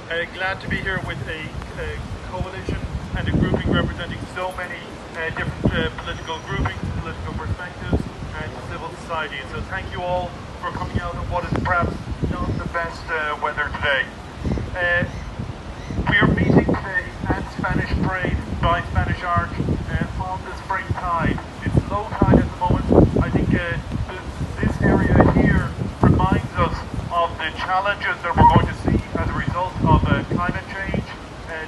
Glad to be here with a coalition and a grouping representing so many different political groupings, political perspectives and civil society. So thank you all for coming out on what is perhaps not the best weather today. We are meeting today at Spanish Parade by Spanish Arch on the spring tide. It's low tide at the moment. I think this area here reminds us of the challenges that we're going to see as a result of climate change.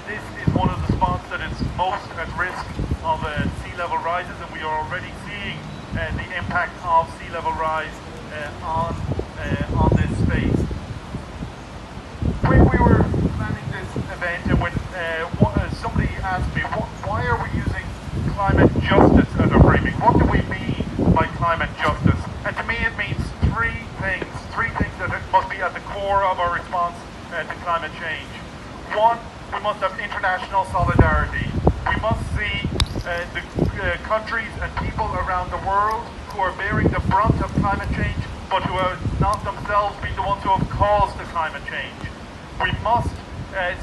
This is one of the spots that is most at risk of sea level rises, and we are already seeing the impact of sea level rise on this space. When we were planning this event, and when somebody asked me, why are we using climate justice as a framing? What do we mean by climate justice? And to me it means three things that must be at the core of our response to climate change. One, we must have international solidarity. We must see the countries and people around the world who are bearing the brunt of climate change, but who are not themselves being the ones who have caused the climate change. We must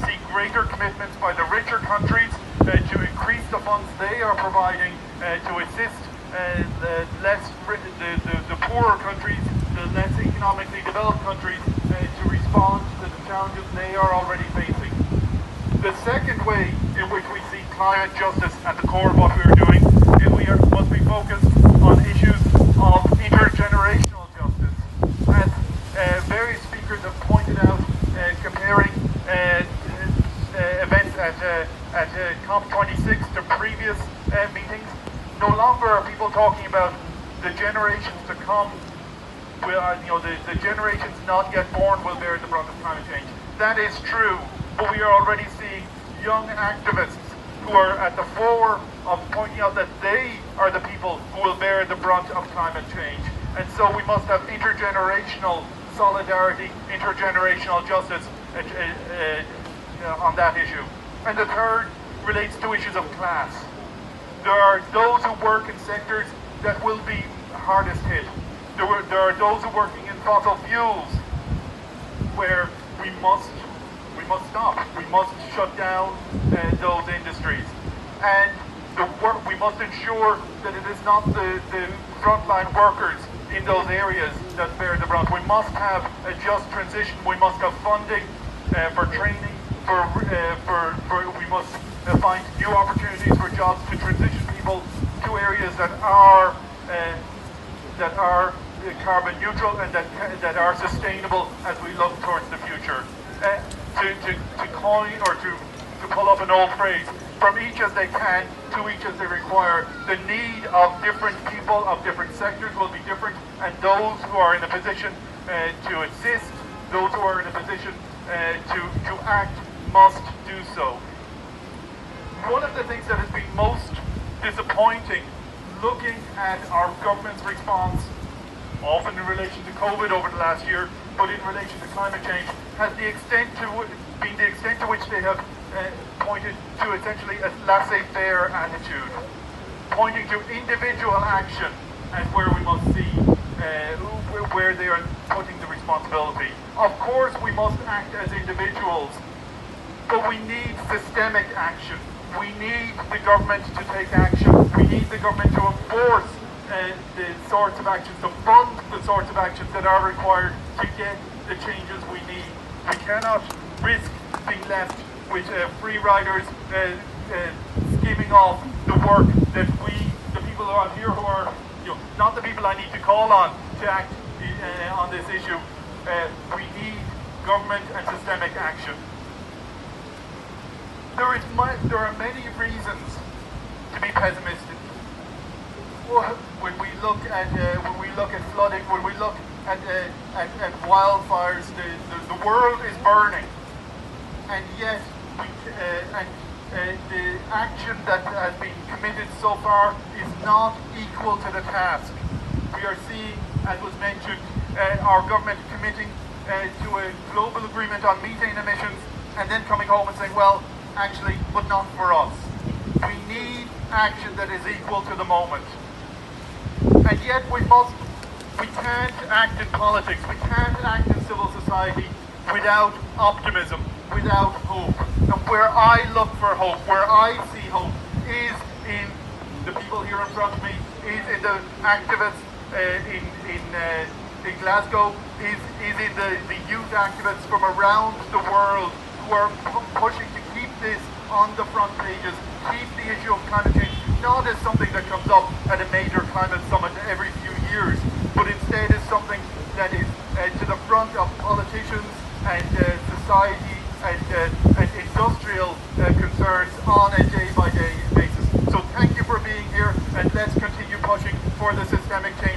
see greater commitments by the richer countries to increase the funds they are providing to assist the poorer countries, the less economically developed countries, to respond to the challenges they are already facing. The second way in which we see climate justice at the core of what we are doing is must be focused on issues of intergenerational justice. As various speakers have pointed out, comparing events at COP26 to previous meetings, no longer are people talking about the generations to come. The generations not yet born will bear the brunt of climate change. That is true, but we are already seeing young activists who are at the fore of pointing out that they are the people who will bear the brunt of climate change. And so we must have intergenerational solidarity, intergenerational justice on that issue. And the third relates to issues of class. There are those who work in sectors that will be hardest hit. There are those who are working in fossil fuels where we must stop. We must shut down those industries. And we must ensure that it is not the frontline workers in those areas that bear the brunt. We must have a just transition. We must have funding for training. We must find new opportunities for jobs to transition people to areas that are carbon neutral and that are sustainable as we look towards the future. To coin or to pull up an old phrase, from each as they can, to each as they require. The need of different people, of different sectors will be different, and those who are in a position to assist, those who are in a position to act, must do so. One of the things that has been most disappointing, looking at our government's response, often in relation to COVID over the last year, but in relation to climate change, has been the extent to which they have pointed to essentially a laissez-faire attitude, pointing to individual action and where we must see where they are putting the responsibility. Of course we must act as individuals, but we need systemic action. We need the government to take action. We need the government to enforce the sorts of actions, to fund the sorts of actions that are required to get the changes we need. We cannot risk being left with free riders skimming off the work that the people who are here who are, not the people I need to call on to act on this issue. We need government and systemic action. There are many reasons to be pessimistic. When we look at flooding, when we look at wildfires, the world is burning, and yet the action that has been committed so far is not equal to the task. We are seeing, as was mentioned, our government committing to a global agreement on methane emissions, and then coming home and saying, well, actually, but not for us. We need action that is equal to the moment. And yet we can't act in politics, we can't act in civil society without optimism. without hope. And where I look for hope, where I see hope, is in the people here in front of me, is in the activists in Glasgow, is in the youth activists from around the world who are pushing to keep this on the front pages, keep the issue of climate change not as something that comes up at a major climate summit every few years, but instead is something that is to the front of politicians and society and industrial concerns on a day-by-day basis. So thank you for being here, and let's continue pushing for the systemic change